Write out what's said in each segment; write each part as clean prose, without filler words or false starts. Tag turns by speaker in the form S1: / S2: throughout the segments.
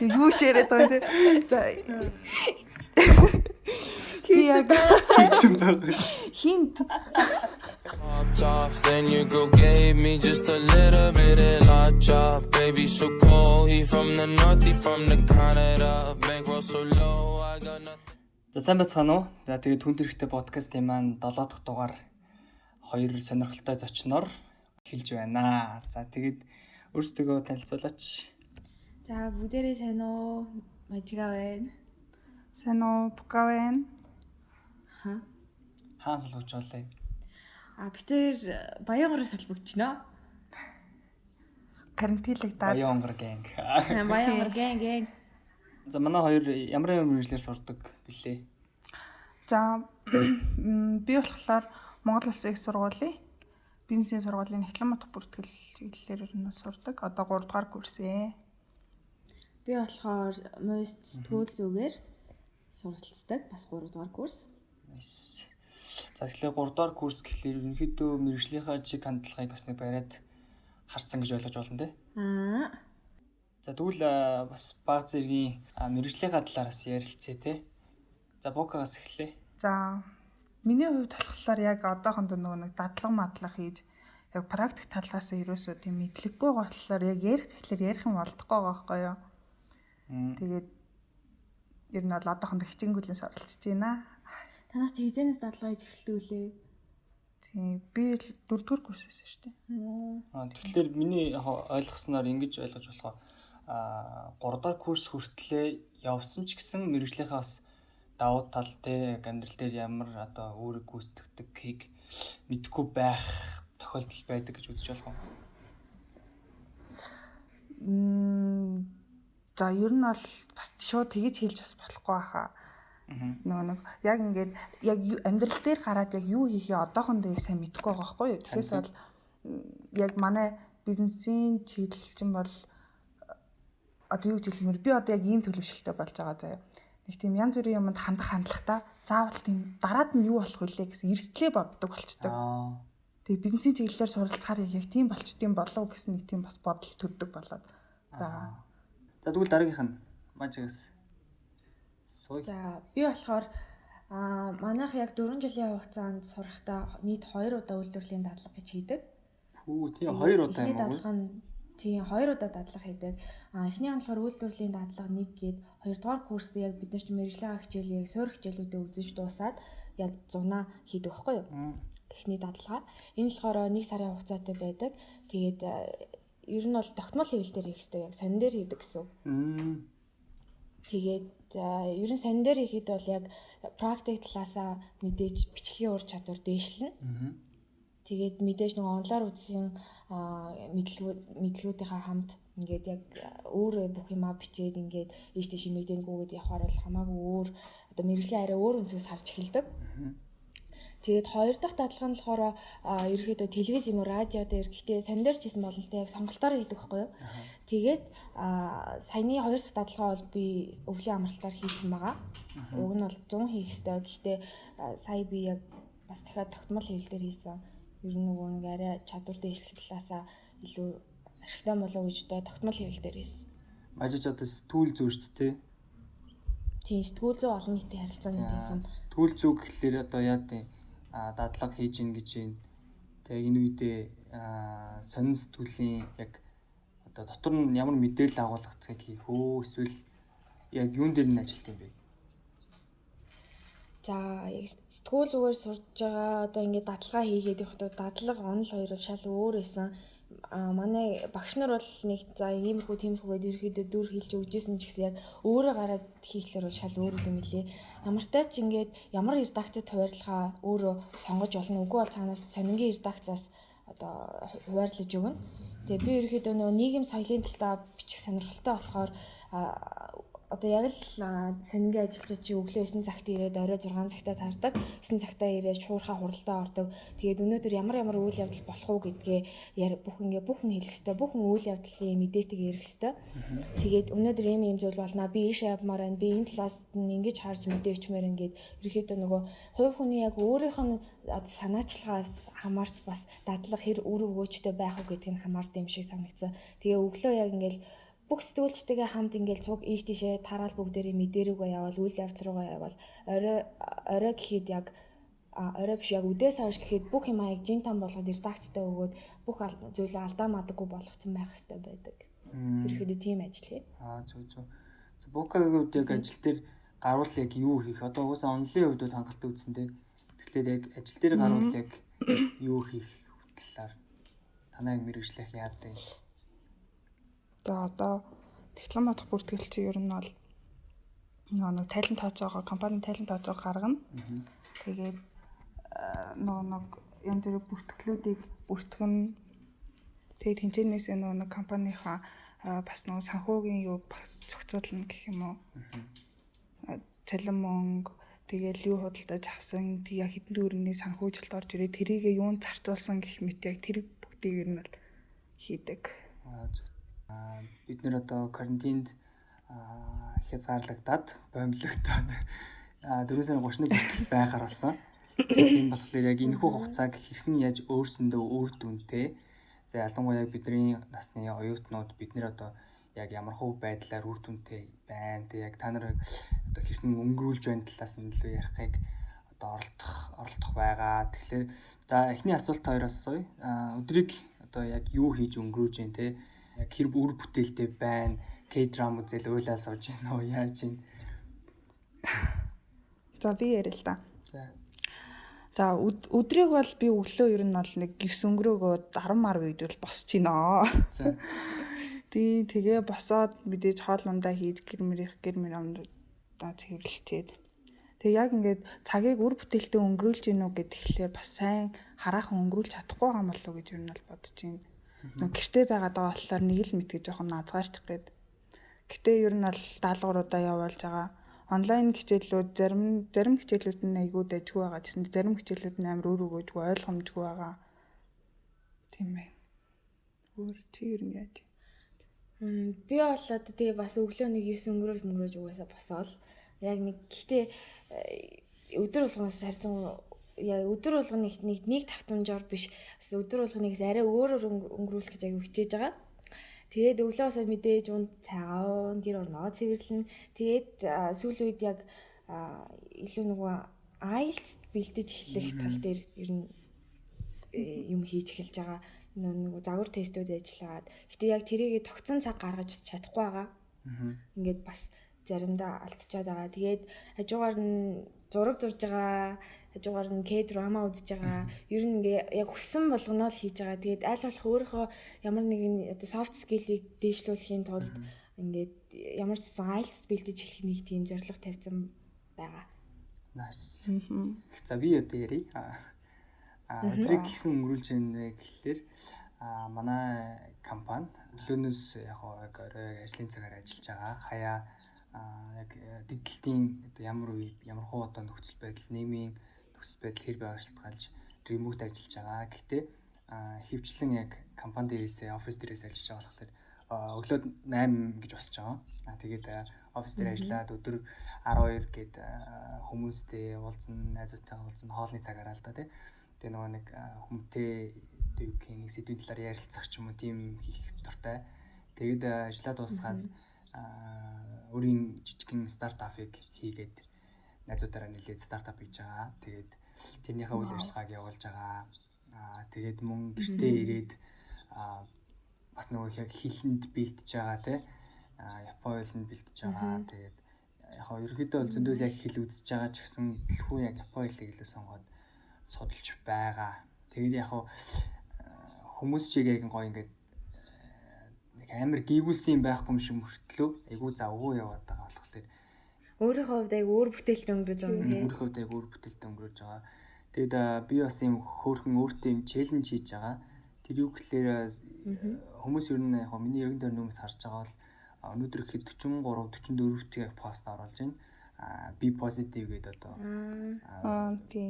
S1: Юу ч яриад байгаа юм те. За. Хинт.
S2: Top, then you go gave me just a little bit of la chop. Baby so cold, he from the north, he from the Canada. Bankroll so low, I got nothing.
S3: За сайн байцгаана уу? За тэгээд түн төрхтэй подкастын маань 7 дахь дугаар хоёр сонирхолтой зочноор эхэлж байна. За тэгээд өөрсдөө танилцуулаач.
S4: За бүгдээрээ сайн уу? Мажига байна.
S1: Сайн уу? Бука байна.
S3: Хаан салгаж болъё.
S4: Бид тэр Баянгороос салбагчнаа.
S1: Карантинлагдаад.
S3: Баянгор гэнг.
S4: Баянгор гэнг.
S3: За манай хоёр ямар мэргэжлэр сурдаг билээ?
S1: За би болохоор Монгол Улсын их сургуулийн бизнесийн сургуулийн Эхлэн Батх бүртгэл чиглэлээр нь сурдаг. Одоо 3 дугаар курс ээ.
S4: Би болохоор мост сэтгүүл зүгээр суралцдаг. Бас 3 дугаар курс.
S3: Nice. За тэгэхээр 3 дугаар курс гэхлээр ерөнхийдөө мэргэжлийнхаа чиг хандлагыг бас нэг бариад харсан гэж ойлгож байна те. За тэгвэл бас баг зэргийн мэргэжлийнхаа талаараас ярилцъя те. За Букагаас эхлэе.
S1: За миний хувьд болохоор яг одоохондоо нэг дадлага хийж яг практик талаас нь ерөөсөө тийм мэдлэггүй болохоор яг ярих юм болдохгүй байгаа байхгүй юу. Тэгээд ер нь бол одоохондоо хичээнгүйлэн суралцж байна.
S4: Танаас чи хизэнээс дадлага хийж эхэлдэг үлээ.
S1: Тийм би 4 дугаар курс байсан шүү дээ.
S3: Тэгэхээр миний ойлгосноор ингэж ойлгож болохоор 3 дугаар курс хүртлээр явсан ч гэсэн мэргэжлийнхаа бас давуу тал те амьдрал дээр ямар одоо өөрийг гүйцэтгэдэгхийг мэдгүй байх тохиолдол байдаг гэж үзэж болох
S1: юм. За ер нь бол бас шууд тэгэж хэлж бас болохгүй байхаа. Нэг яг ингээд яг амьдрал дээр гараад яг юу хийхээ одоохондоо сайн мэдэхгүй байгаа байхгүй юу. Тэгэхээс бол яг манай бизнесийн чиглэлчин бол одоо юу гэж хэлмээр би одоо яг ийм төлөвшөлтөй болж байгаа заяа. Нэг тийм янз бүрийн юмд хандах хандлагатай заавал тийм дараад нь юу болох вүлээ гэсэн эрсдлээ боддог болчдөг. Тэгээ бизнесийн чиглэлээр суралцахаар яг тийм болчдığım болов гэсэн нэг тийм бас бодол төрдөг болоод байгаа.
S3: За тэгвэл дараагийнх нь Мажигаас.
S4: За би болохоор манайх яг 4 жилийн хугацаанд сурахдаа нийт 2 удаа үйлдвэрлэлийн дадлага гэж хийдэг.
S3: Тийм 2 удаа юм уу?
S4: Тийм 2 удаа дадлага хийдэг. Эхний нь болохоор үйлдвэрлэлийн дадлага 1 гээд 2 дугаар курст яг бид нар ч мэргэжлийн хичээлийг суурь хичээлүүдэд үзэж дуусаад яг 100-аа хийдэг байхгүй юу? Эхний дадлага. Энэ болохоор 1 сарын хугацаатай байдаг. Тэгээд ер нь бол тогтмол хэвлэл дээр хийх хэрэгтэй яг сонин дээр хийдэг гэсэн. Тэгээд ер нь сонин дээр хийхэд бол яг практик талаасаа мэдээж бичлэгийн ур чадвар дээшлэнэ. Тэгээд мэдээж нэг онлоор үзсэн мэдлэгүүдийнхаа хамт ингээд яг өөр бүх юмаа бичээд ингээд ийш тийш мэдээнгүйгээд явахаар бол хамаагүй өөр одоо мэргэжлийн арай өөр өнцгөөс харж эхэлдэг. Тэгээд 2 дахь дадлага нь болохоор ерөөхдөө телевиз юм уу радио дээр гэхдээ сонин дээр ч хийсэн бололтой яг сонголтоор хийдэг байхгүй юу. Тэгээд саяны 2 дахь дадлага бол би өвлийн амралтаар хийсэн байгаа. Уг нь бол 100 хийх ёстой. Гэхдээ сая би яг бас дахиад тогтмол хэвлэл дээр хийсэн. Ер нь нөгөө нэг арай чадвар дээшлэх талаасаа илүү ашигтай болов гэж тогтмол хэвлэл дээр хийсэн.
S3: Мажиж одоо сэтгүүл зүй шүү дээ.
S4: Тийм сэтгүүл зүй олон нийтийн харилцааны юм.
S3: Сэтгүүл зүй гэхлээр одоо яа гэдэг дадлага хийж ийн гэж юм. Тэгээ энэ үедээ сонин сэтгүүлийн яг одоо дотор нь ямар мэдээлэл агуулгах цагийг хийх үү эсвэл яг юун дээр нь ажилт юм бэ?
S4: За яг сэтгүүл зүгээр сурж байгаа одоо ингээд дадлага хийгээд явахдаа дадлага онл хоёр шал өөр байсан. Манай багш нар бол нэг за иймэрхүү тиймэрхүүгээд ерөөхдөө дүр хэлж өгчээсэн ч гэсэн яг өөрөө гараад хийхлээр бол шал өөр юм билээ. Ямартай ч ингээд ямар редакцид хуваарлахаа өөрөө сонгож болно. Үгүй бол цаанаас сонингийн редакцаас одоо хуваарлаж өгнө. Тэгээ би ерөөхдөө нөгөө нийгэм соёлын талдаа бичих сонирхолтой болохоор одоо яг л сонингийн ажилчид чи өглөө 9 цагт ирээд орой 6 цагтаа таардаг. 9 цагтаа ирээд шуурхаа хуралдаа ордог. Тэгээд өнөөдөр ямар үйл явдал болох уу гэдгээ бүхэн хэлэх хэвээр бүхэн үйл явдлын мэдээтэй ярих хэвээр. Тэгээд өнөөдөр ийм зүйл болно. Би ийш явмаар байна. Би энэ талаас нь ингэж харж мэдээ өчмөр ингээд ерөөхдөө нөгөө хувь хүний яг өөрийнх нь санаачлагаас хамаарч бас дадлага хэр үр өгөөжтэй байх уу гэдгийг хамаард юм шиг санагдсан. Тэгээ өглөө яг ингээд бүх сэтгүүлчтэйгээ хамт ингээл цуг ийш тийшээ тараал бүгдээрээ мэдээ рүүгээ явал үйл явдал руугаа явал орой гэхэд яг орой биш яг үдээс хойш гэхэд бүх юм аяг жин там болгоод редакцтай өгөөд бүх зүйлээ алдаа мадаггүй болгоцсон байх хэрэгтэй байдаг. Ерөөхдөө тийм ажил хий.
S3: Зөв. Букагийн хувьд яг ажил дээр гарвал яг юу хийх? Одоо угаасаа онлын хувьд хангалттай үзсэн те. Тэгэхээр яг ажил дээр гарвал яг юу хийх талаар танай мэрэгжлэх яадаг юм?
S1: Одоо диплом авах бүртгэлцээ ер нь бол нэг талент тооцоогоо компани талент тооцоог гаргана. Тэгээд нэг янз бүрийн бүртгэлүүдийг бүртгэн. Тэгээд хинцэнээс нэг компанийнхаа бас нэг санхүүгийн юу бас зохицуулна гэх юм уу. Цалин мөнгө тэгэл юу худалдаж авсан тэг яг хэдэн төгрөгийн санхүүжилт орж ирээд тэрийгээ юунд зарцуулсан гэх мэт яг тэр бүгдийг ер нь бол хийдэг.
S3: Бид нэр одоо карантинд хязгаарлагдаад боомлогдоод 4 сарын 31-нд хүртэл байгаар болсон. Тийм болохоор яг энэхүү хугацааг хэрхэн яаж өөрсөндөө үр дүнтэй за ялангуяа бидний насны оюутнууд бид нэр одоо яг ямархуу байдлаар үр дүнтэй байна. Тэг яг та нар одоо хэрхэн өнгөрүүлж байна талаас нь илүү ярихыг одоо оролдох байгаа. Тэгэхээр за эхний асуулт хоёроос сууя. Өдрийг одоо яг юу хийж өнгөрөөж байна те? Яг хэр үр бүтээлтэй байна? K-drama үзэл уйлаа сууж байна уу? Яаж байна?
S1: За би ярил л да. За өдрийг бол би өглөө ер нь бол нэг 9 өнгөрөөгөө 10 үед бол босч гинөө.
S3: За.
S1: Тэгээ босоод мэдээж хоол ундаа хийж гэр мэр амдаа цэвэрлчихэд. Тэгээ яг ингээд цагийг үр бүтээлтэй өнгөрүүлж гинүү гэхлээр бас сайн хараахан өнгөрүүлж чадахгүй байгаа юм болов уу гэж ер нь бол бодож байна. Нэг гэртээ байгаад байгаа болохоор нэг л мэдгээ жоохон наазгаарчих гээд. Гэтэ ер нь бол даалгавруудаа явуулж байгаа. Онлайн хичээлүүд зарим хичээлүүд нь айгүй дэжгүй байгаа гэсэн. Зарим хичээлүүд нь амар өөр өгөөжгүй ойлгомжгүй байгаа. Тийм байна. Өөр чи ер нь яаж?
S4: Би бол одоо тэгээ бас өглөө нэг 9 өнгөрөөж угаасаа босоол. Яг нэг гэхдээ өдөр болгоноос харьцан яг өдөр болгоны нэг тавтамжаар биш. Өдөр болгоныг арай өөрөөр өнгөрүүлэх гэж аяг хичээж байгаа. Тэгээд өглөөс мэдээж унд цагаан гэр орноо цэвэрлэн. Тэгээд сүүлийн үед яг илүү нөгөө IELTS бэлдэж эхлэх тал дээр ер нь юм хийж эхэлж байгаа. Нөгөө загвар тестүүд ажиллаад. Гэтэ яг тэрийг тогтсон цаг гаргаж чадахгүй байгаа. Ингээд бас заримдаа алдчихад байгаа. Тэгээд хажуугаар нь зураг зурж байгаа. Хажуугаар нь K-drama үзэж байгаа. Ер нь ингээ яг хүссэн болгоно л хийж байгаа. Тэгээд аль болох өөрийнхөө ямар нэгэн одоо soft skill-ийг дээшлүүлэхийн тулд ингээд ямар ч IELTS бэлдэж эхлэх нэг тийм зорилго тавьсан байгаа.
S3: Nice. За би одоо ярий. Өдрийг хэрхэн өнгөрүүлж байна гэхлээр манай компани өглөөнөөс яг орой ажлын цагаар ажиллаж байгаа. Хаяа яг дэвтэлтийн одоо ямар хуу одоо нөхцөл байдал нийгмийн нөхцөл байдал хэр байгааг шалтгаалж ремоут ажиллаж байгаа. Гэхдээ хөвчлэн яг компани дээрээсээ офис дээрээс ажиллаж байгаа болохоор өглөө 8 гэж босч байгаа. Тэгээд офис дээр ажиллаад өдөр 12 гээд хүмүүстэй уулзсан, найзуудтайгаа уулзсан хоолны цагаараа л да тий. Тэгээ нөгөө нэг хүмтэй дүүхийн нэг сэдвийн талаар ярилцах ч юм уу тийм хийх дуртай. Тэгээд ажиллаад дуусгаад өөрийн жижигхэн стартапыг хийгээд найзуудаараа нэлээд стартап хийж байгаа. Тэгээд тэрнийхээ үйл ажиллагааг явуулж байгаа. Тэгээд мөн гэртээ ирээд бас нөгөө яг хилэнд бэлтэж байгаа тий. Япон хэлэнд бэлтэж байгаа. Тэгээд яг ерөөхдөө бол зөндөл яг хэл үзэж байгаа ч гэсэн дэлхүү яг Япон хэлийг илүү сонгоод судалж байгаа. Тэгээд яг хүмүүс чиг яг гоё ингээд нэг амар гийгүүлсэн юм байхгүй юм шиг мөртлөө айгуу завгүй яваад байгаа болохоор
S4: өөрийнхөө хувьд айгуу өөр бүтээлтэй өнгөрөөж байгаа юм.
S3: Өөрийнхөө хувьд айгуу өөр бүтээлтэй өнгөрөөж байгаа. Тэгээд би бас юм хөөрхөн өөртөө юм челленж хийж байгаа. Тэр юу гэхээр хүмүүс ер нь яг миний ерөн дээр нөөмс харж байгаа бол өнөөдөр ихэд 43 44-т пост оруулж байна. Би positive гэдэг одоо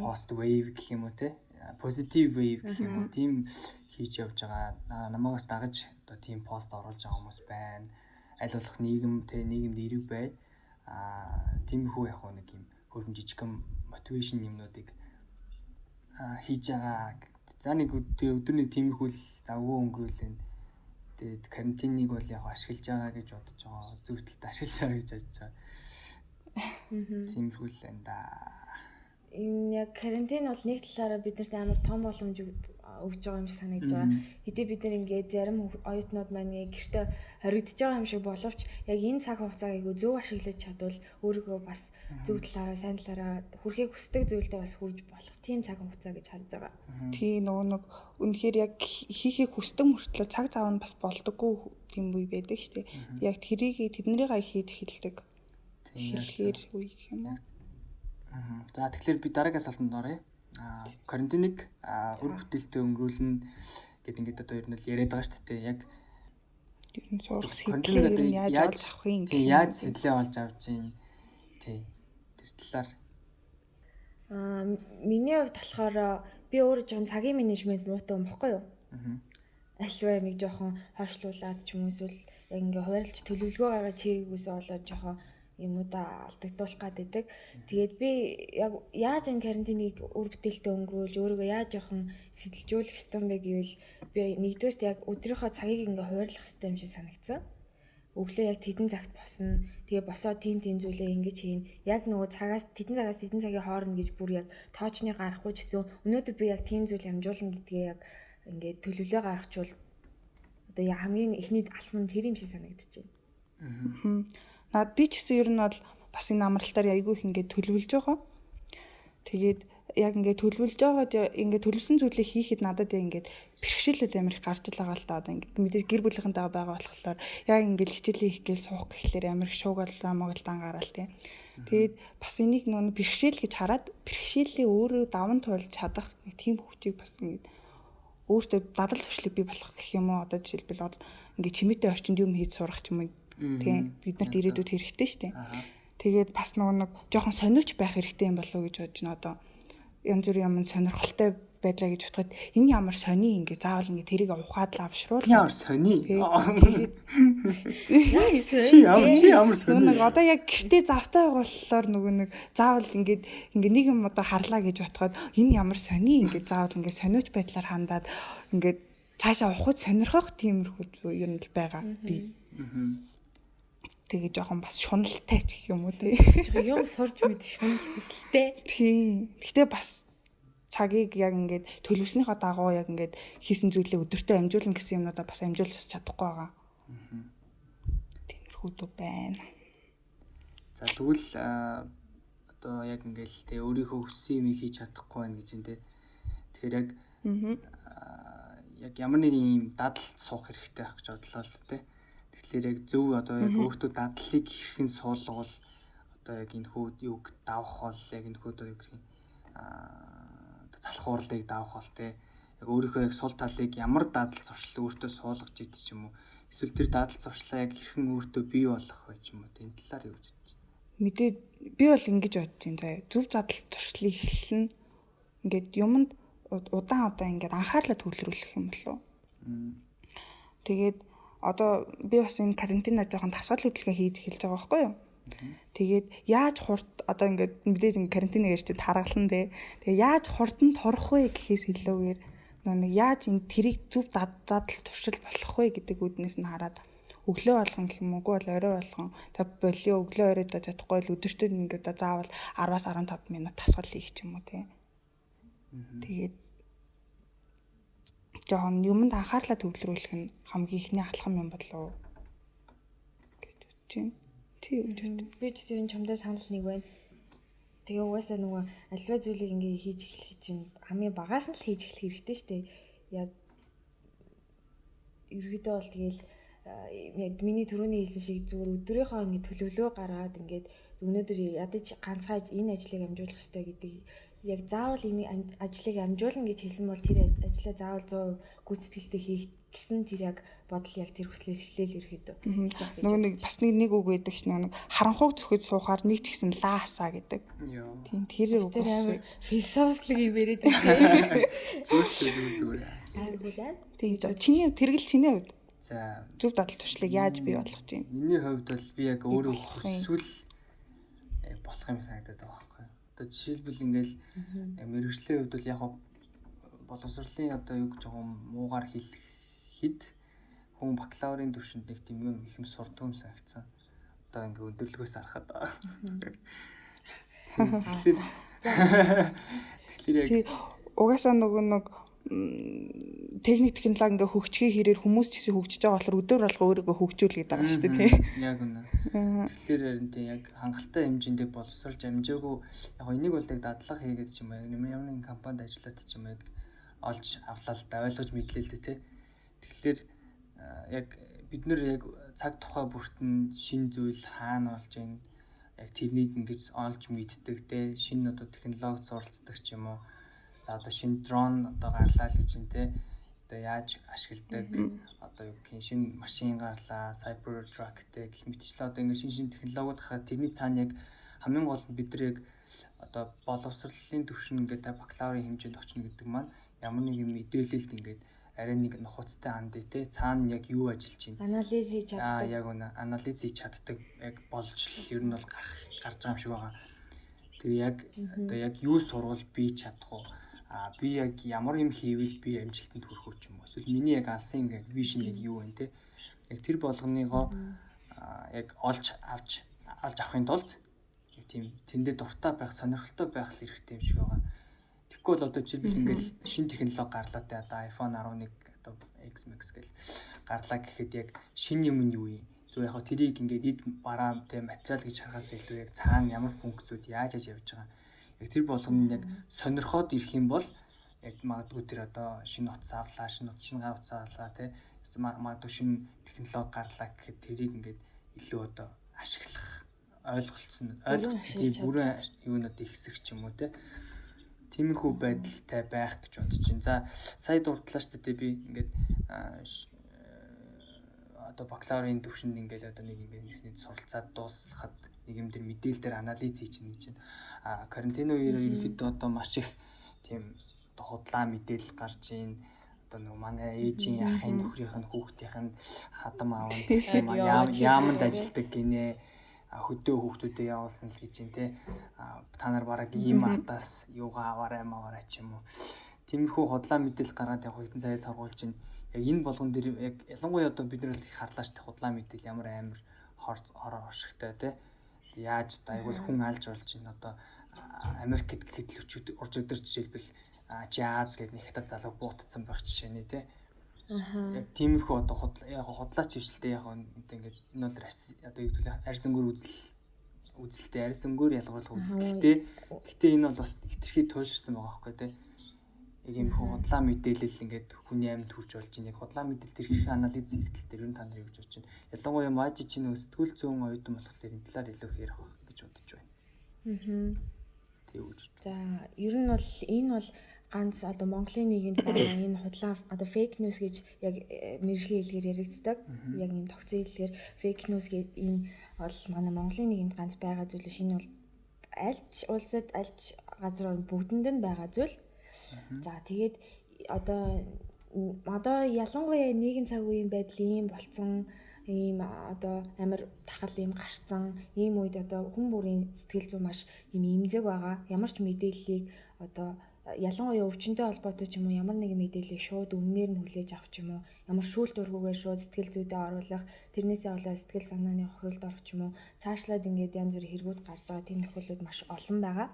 S3: post wave гэх юм уу те positive wave гэх юм уу тийм хийж явж байгаа. Намаагаас дагаж одоо тийм пост оруулж байгаа хүмүүс байна. Аль болох нийгэмд эерэг бай. Тиймэрхүү яг нэг юм хөргөн жижигхэн мотивашн юмнуудыг хийж байгаа. За нэг өдөр нэг тиймэрхүү завгүй өнгөрүүлэн. Тэгээд карантиныг бол яг ашиглаж байгаа гэж бодож байгаа. Зөв талд ашиглаж байгаа гэж бодож байгаа. Тиймэрхүү л энэ да.
S4: Энэ яг карантин бол нэг талаараа биднэрт амар том боломж өгж байгаа юм шиг санагдаж байгаа. Хэдий бид нар ингээд зарим оюутнууд маань гэртээ хоригдож байгаа юм шиг боловч яг энэ цаг хугацааг айгүй зөв ашиглаж чадвал өөрийгөө бас зөв талаараа сайн талаараа хүрэхийг хүсдэг зүйлдээ бас хүрж болох тийм цаг хугацаа гэж харж байгаа.
S1: Тий нөгөө нэг үнэхээр яг хийхийг хүсдэг мөртлөө цаг зав нь бас болдоггүй тийм үе байдаг шүү дээ. Яг тэрийг тэднэрийг хийж эхэлдэг. Тэгэхээр үе гэх юм уу?
S3: За тэгэхээр би дараагийн асуултанд оръё. Карантиныг үр бүтээлтэй өнгөрүүлнэ гэдэг ингээд одоо ер нь л яриад байгаа шүү дээ. Яг
S1: ер нь сурах сэтгэлээ ер нь яаж олж авах юм
S3: гэх юм. Яаж сэтлээ олж авч юм. Тий. Тэр талаар
S4: миний хувьд болохоор би өөрөө жоохон цагийн менежмент муутай юм баггүй юу? Альва ямиг жоохон хойшлуулад ч юм уу эсвэл яг ингээ хуваарлж төлөвлөгөө гаргаж хийгээсээ болоод жоохон юмудаа алдагдуулах гаддаг. Тэгээд би яг яаж энэ карантиныг үр бүтээлтэй өнгөрүүлж өөрийгөө яаж жоохон сэтэлжүүлэх ёстой юм бэ гэвэл би нэгдүгээрт яг өдрийнхөө цагийг ингээ хуваарлах ёстой юм шиг санагдсан. Өглөө яг тэдэн цагт босно. Тэгээ босоод тийм зүйлээ ингэж хийн. Яг нөгөө цагаас тэдэн цагийн хооронд гэж бүр яг тоочны гарахгүй ч гэсэн өнөөдөр би яг тийм зүйл амжуулна гэдгээ яг ингээд төлөвлөгөө гаргачвал одоо хамгийн эхний алхам нь тэр юм шиг санагдчихэв.
S1: Наад би ч гэсэн ер нь бол бас энэ амралтаар айгүй их ингээд төлөвлөж байгаа. Тэгээд яг ингээд төлөвлөж байгаад ингээд төлөвсөн зүйлээ хийхэд надад ингээд бэрхшээлүүд амар их гарч байгаа л да. Одоо ингээд мэдээж гэр бүлийнхэнтэйгээ байгаа болохоор яг ингээд хичээлээ хийх гээл суух гэхлээр амар их шуугаал дан гараал тий. Тэгээд бас энийг нөө бэрхшээл гэж хараад бэрхшээлээ өөрөө даван туулж чадах нэг тийм хүчийг бас ингээд өөртөө дадал зуршлыг бий болох гэх юм уу. Одоо жишээлбэл бол ингээд чимээтэй орчинд юм хийж сурах ч юм уу. Тийм бид нарт ирээдүйд хэрэгтэй шүү дээ. Тэгээд бас нэг жоохон сониуч байх хэрэгтэй юм болов уу гэж бодож байна. Одоо янз бүрийн юм сонирхолтой байдлаа гэж бодоход энэ ямар сони ингээ заавал ингээ тэрийг ухаад л авшруул.
S3: Ямар сони.
S1: Чи ямар сони. Нэг одоо яг гэртээ завтай болохоор нэг заавал ингээ нэг юм одоо харлаа гэж бодоход энэ ямар сони ингээ заавал ингээ сониуч байдлаар хандаад ингээ цаашаа ухаж сонирхох тиймэрхүү юм л байгаа би. Тэгээ жоохон бас шуналтай ч гэх юм уу тий.
S4: Юм сурж мэд шунал хүсэлтэй.
S1: Тий. Гэхдээ бас цагийг яг ингээд төлөвснийхөө дагуу яг ингээд хийсэн зүйлээ өдөртөө амжуулна гэсэн юмнуудаа бас амжуулж чадахгүй байгаа. Тиймэрхүү дүү байна.
S3: За тэгвэл одоо яг ингээл тий өөрийнхөө хүссэн юм хийж чадахгүй байна гэж энэ. Тэгэхээр яг ямар нэг юм дадалд суух хэрэгтэй байх гэж бодлоо л тий. Тэгэхээр яг зөв одоо яг өөртөө дадлыг хэрхэн суулгавал одоо яг энэ хүү юг давах бол яг энэ хүү одоо юу гэх юм залах уурлыг давах бол те яг өөрийнхөө яг сул талыг ямар дадал зуршил өөртөө суулгаж идэх ч юм уу эсвэл тэр дадал зуршлаа яг хэрхэн өөртөө бий болгох вэ ч юм уу энэ талаар юу гэж бодож байна.
S1: Мэдээ би бол ингэж бодож байна заяа зөв дадал зуршлыг эхэлнэ ингээд юмд удаан ингээд анхаарлаа төвлөрүүлэх юм болов. Тэгээд одоо би бас энэ карантинаар жоохон дасгал хөдөлгөөн хийж эхэлж байгаа байхгүй юу? Тэгээд яаж хурд одоо ингээд мэдээж энэ карантиныг ярьж таргалан дээ. Тэгээд яаж хурдан торох вэ гэхээс илүүгээр нэг яаж энэ тэрийг зөв дадал туршил болох вэ гэдэг үүднээс нь хараад өглөө болгон гэх юм уу бол орой болгон та болио өглөө оройдоо чадахгүй л өдөртөө ингээд заавал 10-аас 15 минут дасгал хийх ч юм уу тий. Тэгээд жоохон юмд анхаарлаа төвлөрүүлэх нь хамгийн ихний алхам юм болов уу гэж бодож байна. Тийм үү.
S4: Би ч зэрэг чамдаа санал нэг байна. Тэгээ угаасаа нөгөө альва зүйлийг ингээ хийж эхлэх чинь хамгийн багаас нь л хийж эхлэх хэрэгтэй шүү дээ. Яг ерөөдөө бол тэгэл яг миний түрүүний хэлсэн шиг зүгээр өдрийнхөө ингээ төлөвлөгөө гаргаад ингээд өнөөдөр ядаж ганцхан энэ ажлыг амжуулах хэрэгтэй гэдэг яг заавал энэ ажлыг амжуулна гэж хэлсэн бол тэр ажлаа заавал 100% гүйцэтгэлтэй хийх гэсэн тэр яг бодол яг тэр хүслээс эхлээл ерөөдөө.
S1: Нөгөө нэг бас нэг үг байдаг ш нэг харанхуйг зөвхөж суухаар нэг ч гэсэн лаасаа гэдэг. Тийм тэр үг бас
S4: философик юм яриад байна.
S3: Зүгээр.
S1: Тийм чиний тэргэл чиний хувьд.
S3: За
S1: зөв дадал туршлыг яаж бий болгож байна?
S3: Миний хувьд бол би яг өөрөө хүсвэл болох юм санагдаад байгаа байхгүй. Одоо жишээлбэл ингээл мэргэжлийн хувьд бол яг боловсролын одоо юу гэж байгаа муугаар хэлэхэд хүн бакалаврын төвшөнд нэг тийм юм их юм сурдаг юм санагдсан. Одоо ингээ өдөрлөгөөс харахад. Тэгэхээр яг
S1: угаасаа нэг техник технологи ингээ хөгжихийн хэрээр хүмүүс ч гэсэн хөгжиж байгаа болохоор өдөр болго өөрийгөө хөгжүүлээд байгаа шүү дээ тий.
S3: Яг үнэ. Тэгэхээр харин тийм яг хангалттай хэмжээндээ боловсруулж амжаагүй яг энийг бол яг дадлага хийгээд ч юм уу ямар нэгэн компанид ажиллаад ч юм яг олж авлаа л да ойлгож мэдлээ л дээ тий. Тэгэхээр яг бид нэр яг цаг тухай бүртэн шин зүйл хаана болж байна яг тэрнийг ингэж олж мэддэг те шинэ одоо технологид суралцдаг ч юм уу за одоо шинэ дрон одоо гарлаа л гэж юм те одоо яаж ашигладаг одоо юу гэх шинэ машин гарлаа Cybertruck те гэх мэтчлээ одоо ингэ шинэ технологиуд хахад тэрний цаана яг хамгийн гол нь бид нар яг одоо боловсролын төвшин ингээд бакалаврын хэмжээнд очно гэдэг маань ямар нэгэн мэдээлэлд ингээд арай нэг нухацтай хандъя те цаана яг юу ажиллаж байна
S4: анализ хийж чаддаг
S3: яг үнэ анализ хийж чаддаг яг болж л ер нь бол гарч байгаа юм шиг байгаа. Тэгээ яг одоо яг юу сурвал би чадах уу би яг ямар юм хийвэл би амжилтанд хүрэх үү ч юм уу эсвэл миний яг алсын ингээд вижн яг юу вэ те яг тэр болгоныгоо яг олж авахын тулд яг тийм тэндээ дуртай байх сонирхолтой байх л хэрэгтэй юм шиг байгаа. Тэгэхгүй бол одоо жишээлбэл ингээл шинэ технологи гарлаа те одоо iPhone 11 одоо X Max гэл гарлаа гэхэд яг шинэ юм нь юу юм? Зүгээр яг тэрийг ингээд эд бараа те материал гэж харахаас илүү яг цаана ямар функцүүд яаж явж байгаа. Яг тэр болгоно яг сонирхоод ирэх юм бол яг магадгүй тэр одоо шинэ утас авлаа, шинэ гай утас авлаа те магадгүй шинэ технологи гарлаа гэхэд тэрийг ингээд илүү одоо ашиглах ойлголцсон тийм бүрэн юунууд ихсэх ч юм уу те тиймэрхүү байдалтай байх гэж бодож байна. За сая дурдлаа шүү дээ би ингээд одоо бакалаврын төвшөнд ингээд одоо нэг ингээд суралцаад дуусгахад нэг юм дээр мэдээлэл дээр анализ хийж гэнэ гэж байна. Карантин үеэр ерөнхийдөө одоо маш их тийм одоо худлаа мэдээлэл гарч ийн одоо нэг манай ээжийн ахын нөхрийнх нь хүүхдийнх нь хадам аавн гэсэн яамд ажилдаг гинэ хөдөө хүүхдүүдэд явуулсан л гэж юм те та нар бараг ийм артаас юугаа аваарай ч юм уу тиймэрхүү худлаа мэдээлэл гаргаад яг хэдэн цагаар таргуулж байна яг энэ болгон дээр яг ялангуяа одоо бид нар их харлаа штэ худлаа мэдээлэл ямар амар хороо оршигтай те яаж айгуул хүн алж болж байна одоо Америкт гэхэд л урж өдөр жишээлбэл Жаз гэдэг нэг хятад залуу буутцсан байх жишээ нэ те яг тиймэрхүү одоо худлаач хвшилтэй яг ингээд энэ бол одоо юу гэвэл арьс өнгөр үзэлтэй арьс өнгөөр ялгарлах үзэл. Гэтэ энэ бол бас хитрхи туйлширсан байгаа байхгүй тий. Яг юм худлаа мэдээлэл ингээд хүний амьд хүрч болж байна. Яг худлаа мэдээлэл тэр их анализ хийгдэл тэр нь та нар юу гэж бодож байна. Ялангуяа мажи чинь сэтгүүл зүүн оюутан болохоор энэ талаар илүү их ярих байх гэж бодож байна. Тэгвэл.
S4: За ер нь бол энэ бол ганц одоо Монголын нийгэмд байгаа энэ худлаа одоо фейк ньюс гэж яг мэргэжлийн хэлээр яригддаг. Яг юм тогтсон хэлээр фейк ньюс гэдэг энэ бол манай Монголын нийгэмд ганц байгаа зүйл биш. Энэ бол альч улсад альч газар бүгдэнд нь байгаа зүйл. За тэгээд одоо ялангуяа нийгэм цаг үеийн байдал ийм болцсон ийм одоо амар тахал ийм гарцсан ийм үед одоо хүн бүрийн сэтгэл зүй маш ийм эмзэг байгаа. Ямар ч мэдээллийг одоо ялангуяа өвчнөд холбоотой ч юм уу ямар нэгэн мэдээллийг шууд өмнөөр нь хүлээж авах ч юм уу ямар шүүлт ургуугаар шууд сэтгэл зүйдээ оруулах тэрнээсээ болоод сэтгэл санааны хохиролд орох ч юм уу цаашлаад ингээд янз бүрийн хэрэгүүд гарч байгаа тийм тохиолдлууд маш олон байгаа.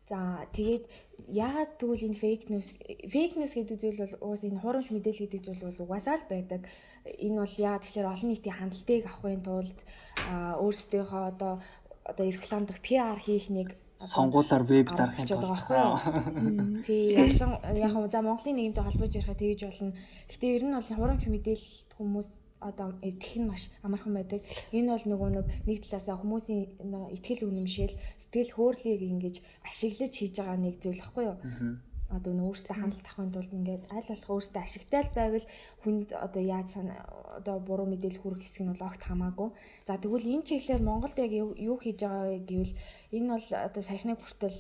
S4: За тэгээд яагаад тэгвэл энэ фейк ньюс гэдэг зүйл бол уус энэ хуурамч мэдээлэл гэдэг зүйл бол угаасаа л байдаг. Энэ бол яагаад тэгэхээр олон нийтийн хандлтыг авахын тулд өөрсдийнхөө одоо реклам дах PR хийх нэг
S3: сонгуулаар веб зарахын тулд
S4: тий яг за Монголын нийгэмтэй холбож ярихад тэгж болно. Гэтэ ер нь бол хуурамч мэдээлэлд хүмүүс одоо итгэх нь маш амархан байдаг. Энэ бол нэг талаасаа хүмүүсийн итгэл үнэмшил, сэтгэл хөдлөлийг ингэж ашиглаж хийж байгаа нэг зүйл баггүй юу? Одоо өөрсдөө хандлт авахын тулд ингээд аль болох өөрсдөө ашигтай л байвал хүнд одоо яаж одоо буруу мэдээлэл хүрэх хэсэг нь бол огт хамаагүй. За тэгвэл энэ чиглэлээр Монголд яг юу хийж байгаа гэвэл энэ бол одоо саяхны бүртэл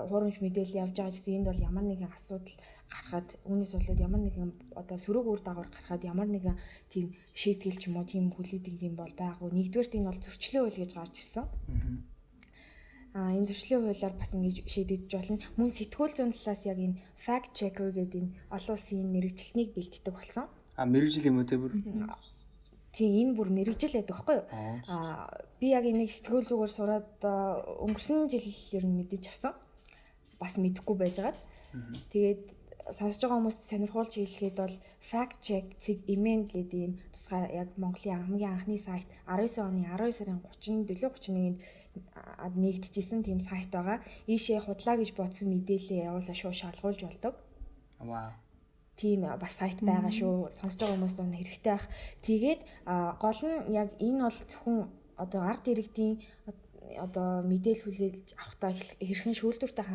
S4: хуурамч мэдээлэл явж байгаа гэсэн энд бол ямар нэгэн асуудал гарахад үүнээс болоод ямар нэгэн одоо сөрөг үр дагавар гарахад ямар нэгэн тийм шийтгэл ч юм уу тийм хүлээдэг юм бол байгаагүй. Нэгдүгээрт энэ бол зөрчлийн хууль гэж гарч ирсэн. Энэ зөрчлийн хуулиар бас ингэж шийдэгдэж болно. Мөн сэтгүүл зүйн талаас яг энэ fact checker гэдэг энэ олон улсын мэргэжилтнийг бэлддэг болсон.
S3: Мэрэгжил юм уу те бүр.
S4: Тийм энэ бүр мэрэгжил байдаг байхгүй юу? Би яг энийг сэтгүүл зүгээр сураад өнгөрсөн жил ер нь мэдэж авсан. Бас мэдэхгүй байжгаад. Тэгээд сонсож байгаа хүмүүст сонирхуулж хэлэхэд бол fact check email гэдэг ийм тусгай яг Монголын хамгийн анхны сайт 19 оны 12 сарын 30-31-нд нэгдэжсэн тийм сайт байгаа. Ийшээ худлаа гэж бодсон мэдээлэл явуулаа шууд шалгуулж болдог.
S3: Вау.
S4: Тийм бас сайт байгаа шүү. Сонсож байгаа хүмүүст нь хэрэгтэй байх. Тэгээд гол нь яг энэ бол зөвхөн одоо арт иргэдийн одоо мэдээлэл хүлээж авахтаа хэрхэн шүүлтүүртэй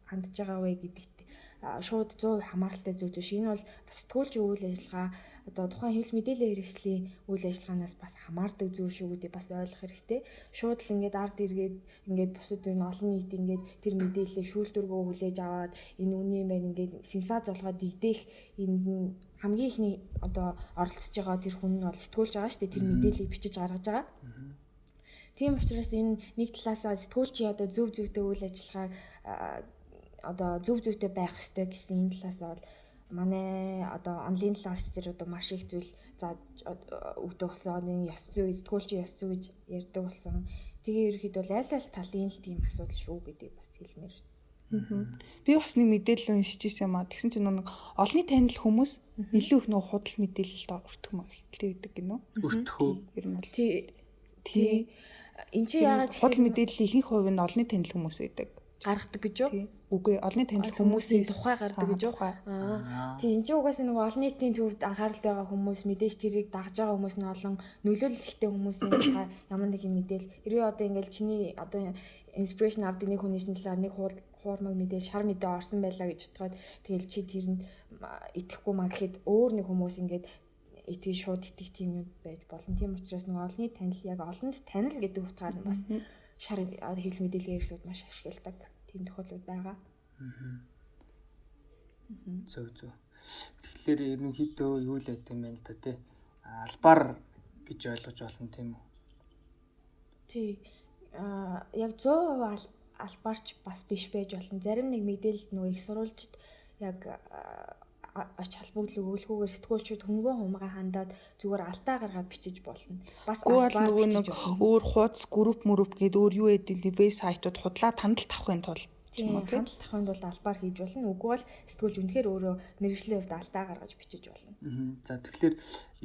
S4: хандж байгаа вэ гэдэгт шууд 100% хамааралтай зүйл биш. Энэ бол бас сэтгүүлчийн үйл ажиллагаа одоо тухайн хэвлэл мэдээллийн хэрэгслийн үйл ажиллагаанаас бас хамаардаг зүйл шүү гэдгийг бас ойлгох хэрэгтэй. Шууд л ингээд ард иргээд ингээд бусад ер нь олон нийт ингээд тэр мэдээллийг шүүлтүүргөө хүлээж аваад энэ үний юм байна ингээд сенсац болгоод дэгдээх энэ хамгийн ихний одоо оролцож байгаа тэр хүн нь бол сэтгүүлч байгаа шүү дээ. Тэр мэдээллийг бичиж гаргаж байгаа. Тийм учраас энэ нэг талаасаа сэтгүүлчийн одоо зөв зөвтэй үйл ажиллагааг одоо зөв зөвтэй байх ёстой гэсэн энэ талаас бол манай одоо онлайн талаас дээр одоо маш их зүйл зааж өгдөг болсон. Энэ ёс зүй, сэтгүүлчийн ёс зүй гэж ярьдаг болсон. Тэгээ ерөөхдөө бол аль аль талын л тийм асуудал шүү гэдэг бас хэлмээр.
S1: Би бас нэг мэдээлэл уншиж ирсэн юм аа. Тэгсэн чинь нэг олонний танил хүмүүс илүү их нэг худал мэдээлэлд өртөх юм хэлдэг гинөө.
S3: Өртөхөө.
S1: Ер нь бол
S4: тий. Энд чи яагаад
S1: худал мэдээллийн ихэнх хувь нь олонний танил хүмүүс байдаг.
S4: Гаргадаг гэж юу?
S1: Үгүй олонний танил хүмүүсийн
S4: тухай гардаг гэж юу? Тийм энэ ч угаасаа нэг олон нийтийн төвд анхааралтай байгаа хүмүүс мэдээж тэрийг дагж байгаа хүмүүс нь олон нөлөөлөлттэй хүмүүсийн тухай ямар нэг юм мэдээл. Хэрвээ одоо ингээл чиний одоо inspiration авдаг нэг хүний талаар нэг хуурмаг мэдээ шар мэдээ орсон байлаа гэж бодоход тэгэл чи тэрэнд итгэхгүй маа гэхэд өөр нэг хүмүүс ингээд итгэж шууд итгэх тийм юм байж болно. Тийм учраас нэг олонний танил яг олонд танил гэдэг утгаар нь бас шар хэвлэл мэдээллийн хэрэгсүүд маш ашигладаг тийм тохиолдол байгаа.
S3: Зөв. Тэгэхээр ерөнхийдөө юу л гэдэг юм бэ л да тий. Албаар гэж ойлгож болно тийм үү?
S4: Тий. Яг 100% албаарч бас биш байж болно. Зарим нэг мэдээлэлд нөгөө их сурвалжид яг ач холбогдол өгүүлэхгүйгээр сэтгүүлчүүд хөнгөн хумгаа хандаад зүгээр алдаа гаргаад бичиж болно. Бас
S1: албаар нэг өөр хуудас групп гэдэг өөр юу гэдэг веб сайтууд худлаа тандалт авахын тулд
S4: хандлт авахын тулд албаар хийж болно. Үгүй бол сэтгүүлч үнэхээр өөрөө мэргэжлийн хувьд алдаа гаргаж бичиж болно.
S3: За тэгэхээр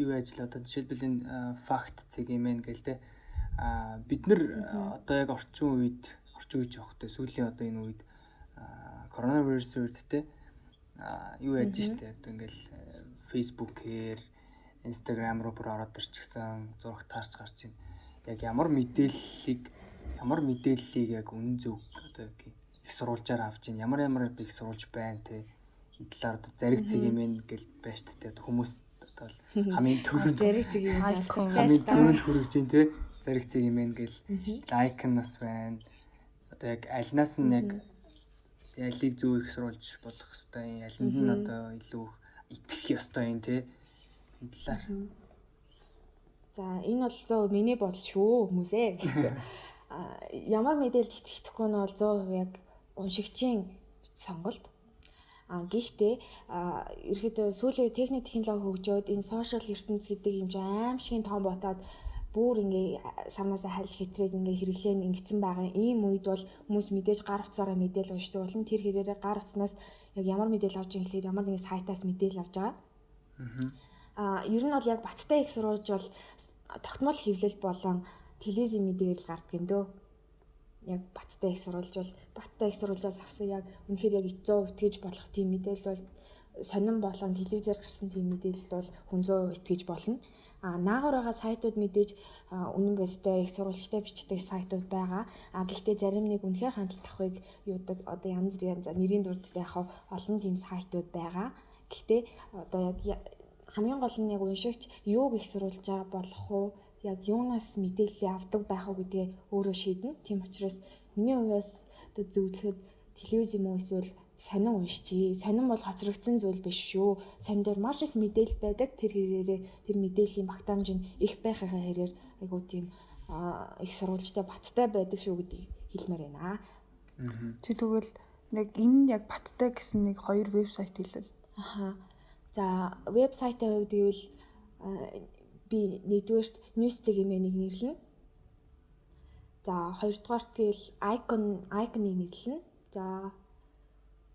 S3: юу ажил одоо жишээлбэл энэ факт цэг юм ээ гээл те. Бид нар одоо яг орчин үед явахдаа сүүлийн одоо энэ үед коронавирус үед те юу яаж штэ одоо ингээл фейсбүүкээр инстаграм руу бүр ороод ирчихсэн зураг таарч гарч ийн яг ямар мэдээллийг яг үнэн зөв одоо их сурвалжаар авч ийн ямар одоо их сурвалж байна те энэ талаар одоо заригцэг юм ээ гэл байж штэ хүмүүс одоо хамгийн түрүүнд хүрэж ийн те заригцэг юм ээ гэл лайк нас байна одоо яг альнаас нь яг ялыг зөв их сурвалж болох хэвээр яланд нь одоо илүү итгэх ёстой юм те энэ талаар.
S4: За энэ бол 100% миний бодол шүү хүмүүсээ. Ямар мэдээлэлд итгэхгүй нь бол 100% яг уншигчийн сонголт. Гэхдээ ерөөдөө сүүлийн техник технологи хөгжөөд энэ сошиал ертөнц гэдэг юм чинь аим шиг том ботоод бүр ингээ самнасаа хайлт хэтрээд ингээ хэрэглэн ингэсэн байгаа ийм үед бол хүмүүс мэдээж гар утсаараа мэдээлэл уншдаг болно. Тэр хэрээрээ гар утаснаас яг ямар мэдээлэл авч байгаа гэхээр ямар нэгэн сайтаас мэдээлэл авч байгаа. Ер нь бол яг баттай их сурвалж бол тогтмол хэвлэл болон телевизийн мэдээлэл гардаг юм дөө. Яг баттай их сурвалжаас авсан яг үнэхээр яг 100% итгэж болох тийм мэдээлэл бол сонирн болон телевизээр гарсан тийм мэдээлэл бол хүн 100% итгэж болно. Наагур байгаа сайтууд мэдээж үнэн бостой их сурвалжтай бичдэг сайтууд байгаа. Гэхдээ зарим нэг үнэхээр хандлт авахыг юудаг одоо янз бүрийн нэрийн дурдтай яхав олон тийм сайтууд байгаа. Гэхдээ одоо яг хамгийн гол нь яг уншигч юуг их сурвалж байгаа болох уу? Яг юунаас мэдээлэл авдаг байх уу гэдгээ өөрөө шийднэ. Тийм учраас миний хувьд одоо зөвлөхөд телевиз юм уу эсвэл сонин уншчи. Сонин бол хоцрогдсон зүйл биш шүү. Сонин дээр маш их мэдээлэл байдаг. Тэр хэрээрээ тэр мэдээллийн багтаамж нь их байхаа хэрээр айгуу тийм их сурвалжтай баттай байдаг шүү гэдгийг хэлмээр байна.
S1: Чи тэгвэл нэг энэ яг баттай гэсэн нэг хоёр вебсайт хэлвэл.
S4: За вебсайтын хувьд гэвэл би нэгдүгээрт news CGM-ийг нэрлэнэ. За хоёрдугаарт гэвэл icon-ыг нэрлэнэ. За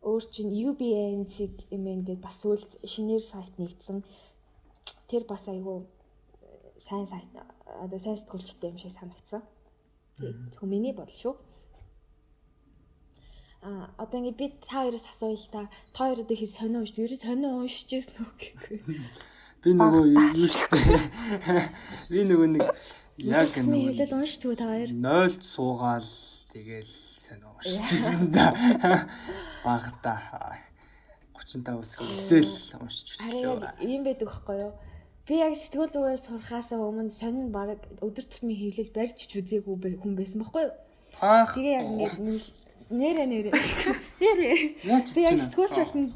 S4: өөр чинь UBN CGM гэдэг бас сүүлд шинээр сайт нэгдсэн. Тэр бас айгүй сайн сайт одоо сайн сэтгүүлчтэй юм шиг санагдсан. Тэгвэл миний бодол шүү. Одоо ингэ би та хоёроос асууя л та. Та хоёр одоо хэр сонио уншд. Ерөө сонио уншиж гэсэн үг гэхгүй.
S3: Би нөгөө юу штэ. Би нөгөө нэг яг
S4: нэг хэлэл уншдгүй та хоёр.
S3: 0-д суугаал тэгэл сонио уншижсэн да. Багта 35 үсэг үзэл уншиж өслөө.
S4: Ийм байдаг байхгүй юу? Би яг сэтгүүл зүгээр сурахаасаа өмнө сонин баг өдөр тутмын хэлэл барьж ч үзээгүй хүн байсан байхгүй юу? Тэгээ яг ингэ нэрээ. Би яг сэтгүүлч болно.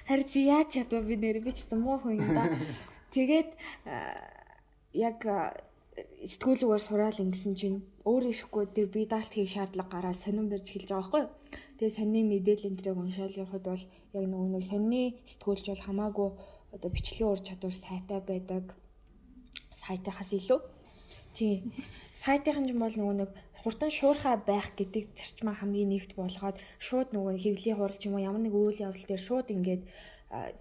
S4: Харин яаж чадваа би нэрээ би ч муу хүн юм да. Тэгээд яг сэтгүүлүүгээр сураал ингэсэн чинь өөр ирэхгүй тэр би даалт хийх шаардлага гараад сонин барьж хэлж байгаа байхгүй юу? Тэгээ сонины мэдээлэл энтрийг уншаал явахад бол яг нэг сонины сэтгүүлч бол хамаагүй одоо бичлэгийн ур чадвар сайтай байдаг. Сайтынхаас илүү. Тийм. Сайтынхан ч бол нэг хурдан шуурхай байх гэдэг зарчмаа хамгийн нэгт болгоод шууд нөгөө хэвлэлийн хурал ч юм уу ямар нэг үйл явдал дээр шууд ингээд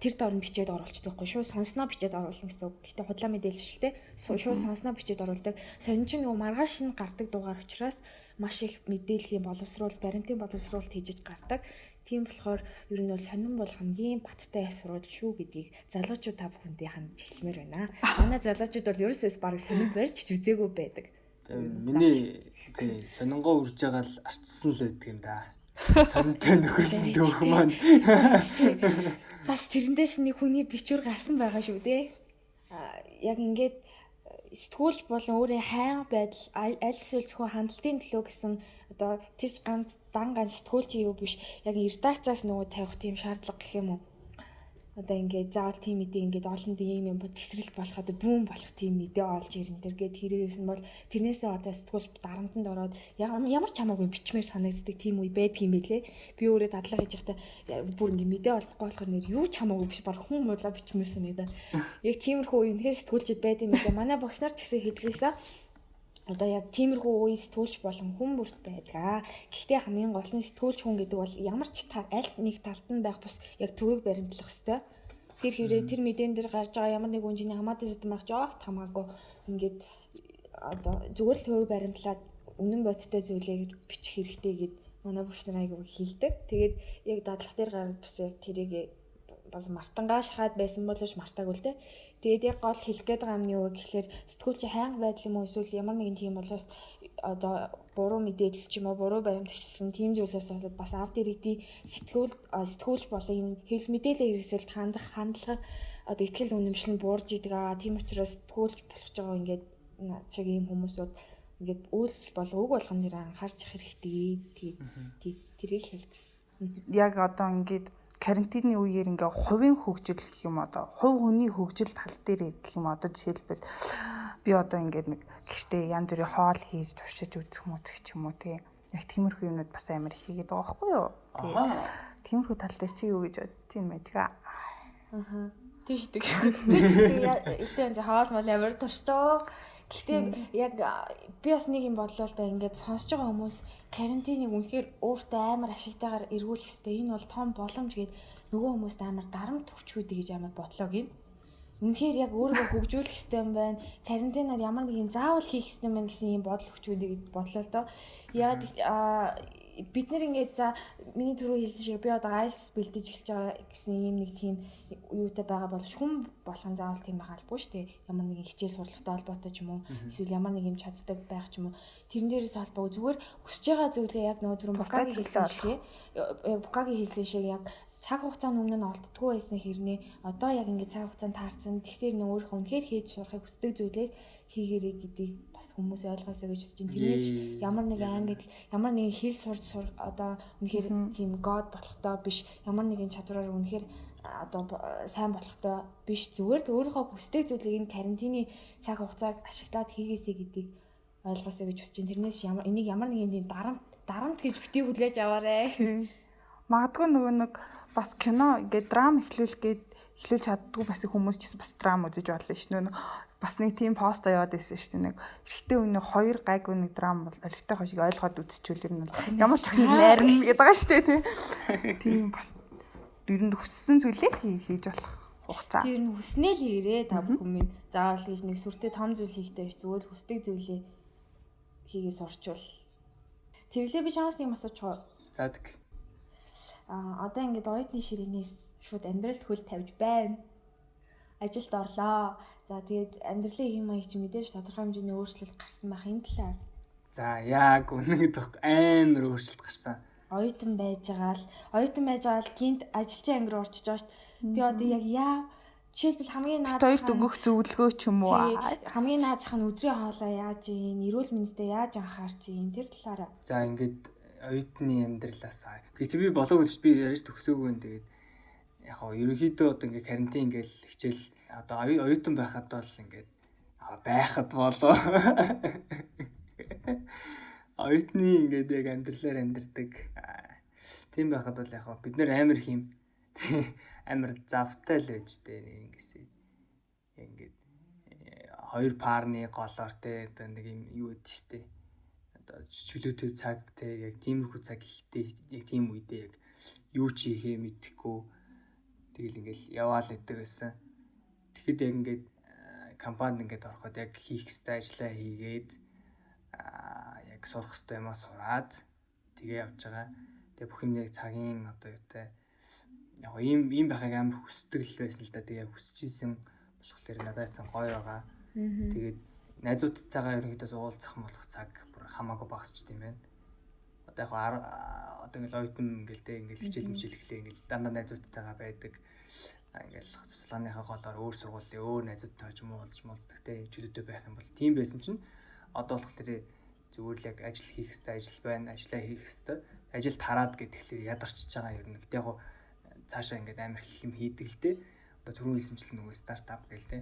S4: тэр дор нь бичээд оруулчихдаг байхгүй шүү. Сонсноо бичээд оруулна гэсэн үг. Гэтэ худлаа мэдээлэл шүү дээ. Шууд сонсноо бичээд оруулдаг. Сонин ч нөгөө маргааш нь гардаг дугаар учраас маш их мэдээллийн боловсруулалт, баримтын боловсруулалт хийж гардаг. Тийм болохоор ер нь бол сонин бол хамгийн баттай сурвалж шүү гэдгийг залуучууд та бүхэндээ хандж хэлмээр байна. Манай залуучууд бол ерөөсөөс бараг сонин барьж үзээгүй байдаг.
S3: Миний тий сонингоо үрж байгаа л арчсан л байдаг юм да. Сонинтой нөхөрсөн дүүх маань.
S4: Бас тэрэндээ ч нэг хүний бичвэр гарсан байгаа шүү дээ. Яг ингээд сэтгүүлч болон өөрийн хайр байдал аль эсвэл зөвхөн хандлтын төлөө гэсэн одоо тэрч ганц сэтгүүлч юу биш яг редакцаас нөгөө тавих тийм шаардлага гэх юм уу. Одоо ингээд заавал тийм мэдээ ингээд олон тийм юм тесрэл болох одоо бүүн болох тийм мэдээ олж ирэн тэргээд хэрэгсэн бол тэрнээсээ одоо сэтгүүлч дарамтанд ороод ямар ч хамаагүй бичмээр санагддаг тийм үе байдаг юм байлээ. Би өөрөө дадлага хийж байхдаа бүр ингээд мэдээ олохгүй болохоор нэр юу ч хамаагүй биш баг хүн муулаа бичмээр санагдаа. Яг тиймэрхүү үе үнэхээр сэтгүүлчд байд юм байлээ. Манай багш нар ч гэсэн хэлжсэн. Одоо яг тиймэрхүү үе сэтгүүлч болон хүн бүрт байдаг. Гэхдээ хамгийн гол нь сэтгүүлч хүн гэдэг бол ямар ч аль нэг талд нь байх бус яг төвөг баримтлах ёстой. Тэр хэрэг тэр мэдэн дээр гарч байгаа ямар нэг үнжиний хамаатай сэдэв байх жоох хамаагүй ингээд одоо зүгээр л төвөг баримтлаад үнэн бодиттой зүйлийг бичих хэрэгтэй гэд манай багш нар айгуу хэлдэг. Тэгээд яг дадлах дээр гараад бас яг тэрийг бас мартангаа шахаад байсан боловч мартаагүй л дээ. Тэгээд яг гол хэлэх гээд байгаа юм нь юу гэхээр сэтгүүлч хайнга байдал юм уу эсвэл ямар нэгэн тийм болоос одоо буруу мэдээлэл ч юм уу буруу баримтчилсан тийм зүйлээс болоод бас ард иргэдийн сэтгүүлч болон энэ хэвлэл мэдээлэл хэрэгсэлд хандах хандлага одоо ихтгэл үнэмшил нь буурж идэг аа тийм учраас сэтгүүлч болох байгаа ингээд чиг ийм хүмүүсүүд ингээд үйл бол үг болгоно нэр анхаарч хэрэгтэй. Тэрийг хэлсэн.
S1: Яг одоо ингээд карантины үеэр ингээ хувийн хөгжил гэх юм одоо хувь хүний хөгжил тал дээр гэх юм одоо жишээлбэл би одоо ингээд нэг гэртээ янз бүрийн хоол хийж туршиж үзэх ч юм уу тий. Яг тиймэрхүү юмнууд бас амар хийгээд байгаа байхгүй юу? Тэгээд тиймэрхүү тал дээр чи юу гэж бодож юм бэ тэгээ?
S4: Тийш тэг. Ихтэй хоол мал амар туршдоо. Гэхдээ яг би бас нэг юм бодлоо л да ингээд сонсож байгаа хүмүүс карантиныг үнэхээр өөртөө амар ашигтайгаар эргүүлэх хэрэгтэй. Энэ бол том боломж гээд нөгөө хүмүүст амар дарамт төрчгүүдэй гэж амар бодлоо гин. Үнэхээр яг өөрийгөө хөгжүүлэх хэрэгтэй юм байна. Карантинаар ямар нэг юм заавал хийх хэрэгтэй юм байна гэсэн юм бодол өгчүүдэй гэж бодлоо л доо. Яг бид нэр ингээд за миний түрүү хэлсэн шиг би одоо IELTS бэлдэж эхэлж байгаа гэсэн юм нэг тийм юутай байгаа боловч хүн болгон заавал тийм байх албагүй шүү дээ. Ямар нэгэн хичээл сурлагатай холбоотой ч юм уу эсвэл ямар нэг юм чаддаг байх ч юм уу. Тэрэн дээрээс холбоогүй зүгээр өсөж байгаа зүйлээ яг нөгөө түрүү Букагийн хэлсэн шиг яг цаг хугацааны өмнө нь олддгүй байсан хэрнээ одоо яг ингээд цаг хугацаанд таарсан тэгсээр нэг өөрийнхөө үнэхээр хийж сурахыг хүсдэг зүйлээ хийгээрэй гэдгийг бас хүмүүс ойлгоосоо гэж үзэж байна. Тэрнээс ямар нэг англи ямар нэгэн хэл сурч одоо үнэхээр тийм god болохтой биш ямар нэгэн чадвараар үнэхээр одоо сайн болохтой биш зүгээр л өөрийнхөө хүсдэг зүйлийг энэ карантины цаг хугацааг ашиглаад хийгээсэй гэдгийг ойлгоосоо гэж үзэж байна. Тэрнээс энийг ямар нэгэн тийм дарамт гэж битгий хүлээж аваарэ.
S1: Магадгүй нөгөө нэг бас кино ингээд драм эхлүүл гээд эхлүүл чаддгүй бас хүмүүс ч бас драма үзэж бодлоо ш. Нөгөө бас нэг тийм пост яваад байсан ш. Нэг эрэгтэй хүн нэг хоёр гайгүй нэг драма бол олигтой хошиг ойлгоод үзчихвэл ер нь ямар ч охин найрна гэдэг байгаа ш. Тийм бас ер нь хүссэн зүйлээ хийж болох хугацаа.
S4: Тэр нь хүснээ л хийрээ та бүхэн минь. Заавал гэж нэг сүртэй том зүйл хийхдээ биш зүгээр л хүсдэг зүйлээ хийгээ сурчвал. Тэглээ би чамаас нэг асуучих.
S3: Заадаг.
S4: Одоо ингээд оюутны ширээнээс шууд амьдралд хөл тавьж байна. Ажилд орлоо. За тэгээд амьдралын хэм маяг чи мэдээж тодорхой хэмжээний өөрчлөлт гарсан байх энэ талаар.
S3: За яг үнэн дэх амар өөрчлөлт гарсан.
S4: Оюутан байж байгаа л гинт ажилчин анги руу орчиж байгаа шүү дээ. Тэгээ одоо яг яа жишээлбэл хамгийн наад
S1: хоёрт өгөх зөвлөгөө ч юм уу.
S4: Хамгийн наадах нь өдрийн хоолой яаж ийн, эрүүл мэндэд яаж анхаарч ийн тэр талаараа.
S3: За ингээд оюутны амьдралаас гэхдээ би болоог гэж би ярьж төгсөөгүй юм. Тэгээд яг хоо ерөнхийдөө одоо ингээд карантин ингээл хичээл одоо оюутан байхад бол ингээд байхад болоо оюутны ингээд яг амьдралаар амьдардаг. Тийм байхад бол яг хоо бид нэр амар хим амар завтай л байж дээ ингэсэн. Ингээд хоёр парны голоор те одоо нэг юм юу гэдэг штэ. Одоо чөлөөтэй цаг те яг тиймэрхүү цаг ихтэй яг тийм үедээ яг юу ч хийхээ мэдэхгүй тэгэл ингээл яваал идэг байсан. Тэгэхэд яг ингээд компанид ингээд ороход яг хийх ёстой ажлаа хийгээд яг сурах ёстой юмаа сураад тэгээ явж байгаа. Тэгээ бүх юм яг цагийн одоо юутай яг ийм байхыг амар хүсдэг л байсан л да. Тэгээ хүсчихсэн болохоор надад цан гоё байгаа. Тэгээд найзуудтайгаа ерөнхийдөө уулзах молох цаг бүр хамаагүй багасч тийм байна. Одоо яг одоо ингээл оюутан ингээл хичээл мэжээлэхлээ ингээл дандаа найзуудтайгаа байдаг. Ингээл цуслааныхаа голоор өөр сургуулийн өөр найзуудтайгаа ч юм уу уулздаг те чөлөөтэй байх юм бол тийм байсан чинь одоо болохоор зүгээр л яг ажил хийх хэрэгтэй ажил байна, ажиллаа хийх хэрэгтэй. Ажил тараад гэхэлээ ядарчж байгаа юм. Гэтэ яг цаашаа ингээд амар их юм хийдэг л те. Одоо түрүүн хэлсэнчлэн нөгөө стартап гээл те.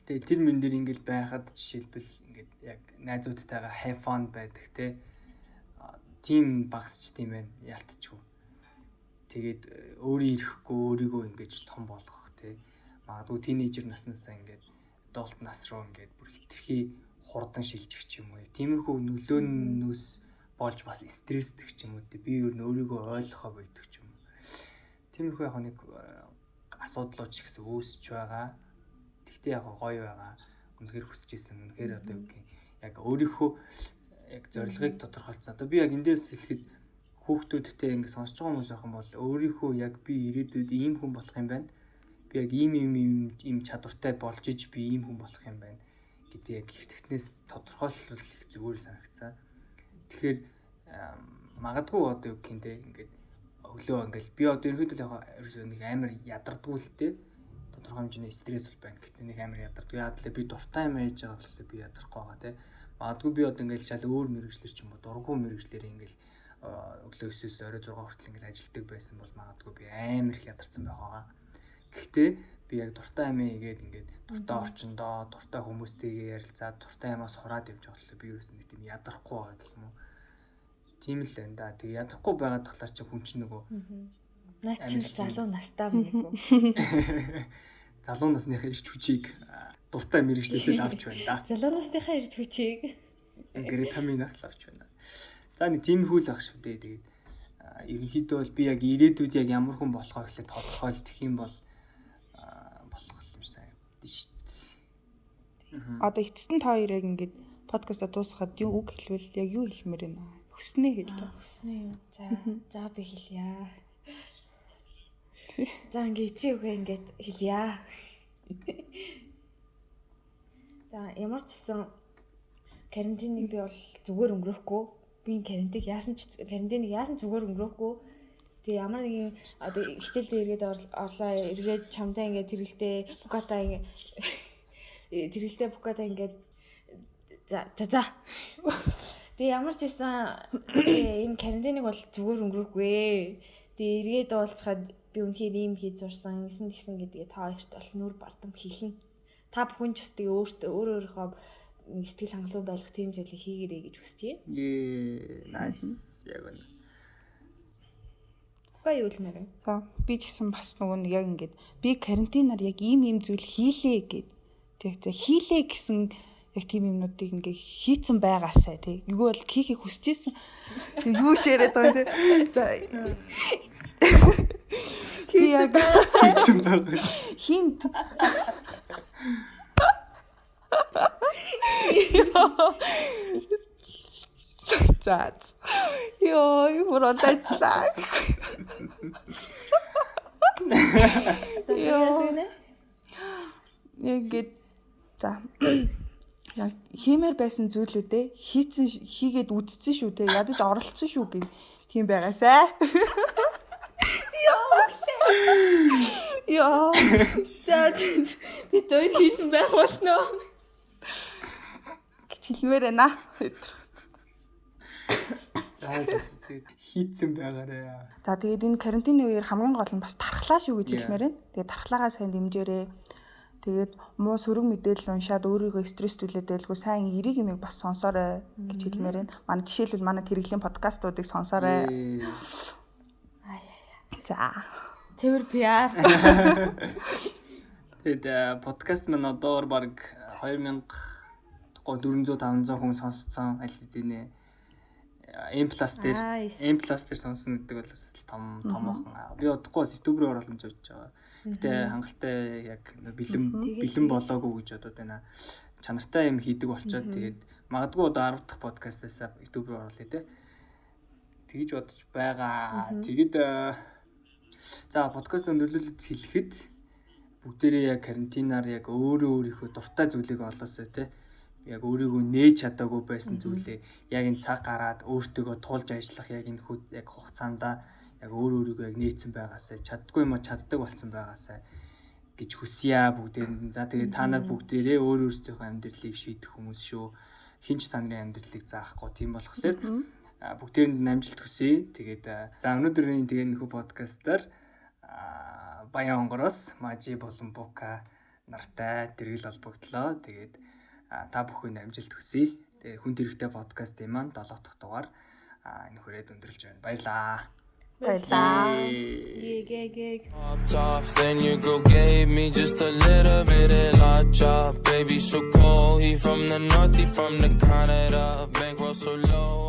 S3: Тэгээ тэр мэн дээр ингээд байхад жишээлбэл ингээд яг найзуудтайгаа have fun байдаг те. Тим багасч тийм байна. Ялтчихв. Тэгээд өөрөө ирэхгүй өөрийгөө ингээд том болгох те. Магадгүй тийнейжер наснаасаа ингээд адулт нас руу ингээд бүр хитрхи хурдан шилжих ч юм уу. Тиймэрхүү нөлөөнөөс болж бас стрессдэг ч юм уу. Би ер нь өөрийгөө ойлгохоо байдаг ч юм уу. Тиймэрхүү яг нэг асуудлууд ч гэсэн үүсэж байгаа. Тэгтээ яг гоё байгаа. Үнэхээр хүсэж исэн. Үнэхээр одоо яг өөрийнхөө яг зорилгыг тодорхойлцсон. Одоо би яг эндээс хэлэхэд хүүхдүүдтэй ингэ сонсож байгаа хүмүүс ахын бол өөрийнхөө яг би ирээдүйд ийм хүн болох юм байна. Би яг ийм чадвартай болж иж би ийм хүн болох юм байна гэдэг яг хэрэгтнээс тодорхойлол их зүгээр санагдсан. Тэгэхээр магадгүй одоо юу гэх юм те ингээд өглөө ингээл би одоо ерөөдөө яг нэг амар ядардгүй л те тодорхой хэмжээний стресс бол байна. Гэтэ нэг амар ядардгүй. Яг л би дуртай юм ээж байгаа болохоор би ядарахгүй байгаа те. Магадгүй би одоо ингээл шал өөр мэрэгчлэр ч юм уу дургуй мэрэгчлэр ингээл өглөө 9-өөс орой 6 хүртэл ингээл ажилтдаг байсан бол магадгүй би амар их ядарсан байх байгаа. Гэхдээ би яг дуртай юм хийгээд ингээд дуртай орчиндоо дуртай хүмүүстэйгээ ярилцаад дуртай юмас хураад явж байгаа болохоор би ерөөс нэг тийм ядарахгүй байгаа гэх юм уу. Тийм л байна да. Тэг ядарахгүй байгаад тахлаар чи хүн чинь нөгөө
S4: наа чи залуу настаа мэггүй.
S3: Залуу насныхаа ирч хүчийг дуртай мэрэгчлээсээ авч байна да.
S4: Залуу насныхаа ирч хүчийг
S3: гэрэтаминаас авч байна. За нэг тийм хөл ах шүү дээ. Тэгээд ерөнхийдөө бол би яг ирээдүйд яг ямар хүн болохоо гэхлээр тодорхойлдох юм бол болох юм санагдаж шít.
S1: Одоо эцэст нь та хоёр яг ингээд подкаста дуусгаад юу үг хэлвэл яг юу хэлмээр байна? Хүснээ хэлээ.
S4: Хүснээ юу? За би хэлье. За ингээд эцэг үгээ ингээд хэлье. За ямар ч гэсэн карантиныг би бол зүгээр өнгөрөөхгүй. Би карантиныг яасан зүгээр өнгөрөөхгүй. Тэгээ ямар нэгэн одоо хичээлдээ эргээд орлоо эргээд чамтай ингээд тэрэлтэй буката ингээд за тэгээ ямар ч байсан энэ карантиныг бол зүгээр өнгөрөөхгүй. Тэгээ эргээд уулзахад би үнэхээр ийм хийж сурсан гэсэн тэгсэн гэдгээ та хоёрт бол нүр бардам хэлнэ. Та бүхэн ч бас тэгээ өөрийнхөө сэтгэл хангалуун байлгах тийм зүйлийг хийгээрэй гэж хүсчихье.
S3: Nice. Яг үнэ.
S4: Гоё үлмээр.
S1: За би ч гэсэн бас нөгөө нэг яг ингээд би карантинаар яг ийм зүйл хийлээ гэд. Тэг хийлээ гэсэн яг тийм юмнуудыг ингээ хийцэн байгаасай тий. Юу бол хийхийг хүсэжсэн. Юу ч яриад байгаа тий. За
S3: хийцэн байгаа.
S1: Хинт. За. Йоо, юуралайчлаа. Ингээд за яг хиймээр байсан зүйлүүдээ хийгээд үдцсэн шүү те. Ядаж оролцсон шүү гэх тийм байгаасай. Яа.
S4: За би өөр хийсэн байх болно.
S1: Гэж хэлмээр байна.
S3: За хийцэн байгаарэ.
S1: За тэгээд энэ карантины үеэр хамгийн гол нь бас тархлаа шүү гэж хэлмээр байна. Тэгээд тархлаагаа сайн дэмжээрэй. Тэгээд муу сөрөг мэдээлэл уншаад өөрийгөө стресстүүлээд байлгүй сайн эрийг юмыг бас сонсоорой гэж хэлмээр байна. Манай жишээлбэл манай тэрэглийн подкастуудыг сонсоорой. За.
S4: Цэвэр PR.
S3: Тэгээд подкаст маань одоогор баг 2400-500 хүн сонсцсон аль хэдийнэ. M+ дээр сонсно гэдэг бол бас том бахан. Би удахгүй бас YouTube руу оруулж явж байгаа. Гэтэ хангалттай яг бэлэн болоогүй гэж бодод байна. Чанартай юм хийдэг болчоод тэгээд магадгүй одоо 10 дахь подкастаас YouTube руу оруулъя те. Тэгж бодож байгаа. Тэгэд за подкаст өндөрлөлөд хэлэхэд бүгдээрээ яг карантинаар яг өөрийнхөө дуртай зүйлийг олоосоо те. Яг өөрийгөө нээж чадаагүй байсан зүйлээ яг энэ цаг гараад өөртөөгөө туулж ажиллах яг энэ яг хугацаанд яг өөрийгөө яг нээсэн байгаасаа чаддгүй юм чаддаг болсон байгаасаа гэж хүсье бүгдээр нь. За тэгээд та нар бүгдээрээ өөрсдийнхөө амьдралыг шийдэх хүмүүс шүү. Хинч та нарын амьдралыг заахгүй. Тийм болохоор бүгдээрэнд амжилт хүсье. Тэгээд за өнөөдрийн тэгээд нөхө подкастаар Баян онгороос Мажи болон Бука нартай тэргэл холбогдлоо. Тэгээд та бүхэн амжилт хүсье. Тэгээ хүн тэрэгтэй подкаст юм маань 7 дахь дугаар энэ хүрээд өндөрлж байна. Баярлаа.
S2: Top, then your girl gave me just a little bit of la chop. Baby so cold, he from the north, he from the Canada. Bankroll so low.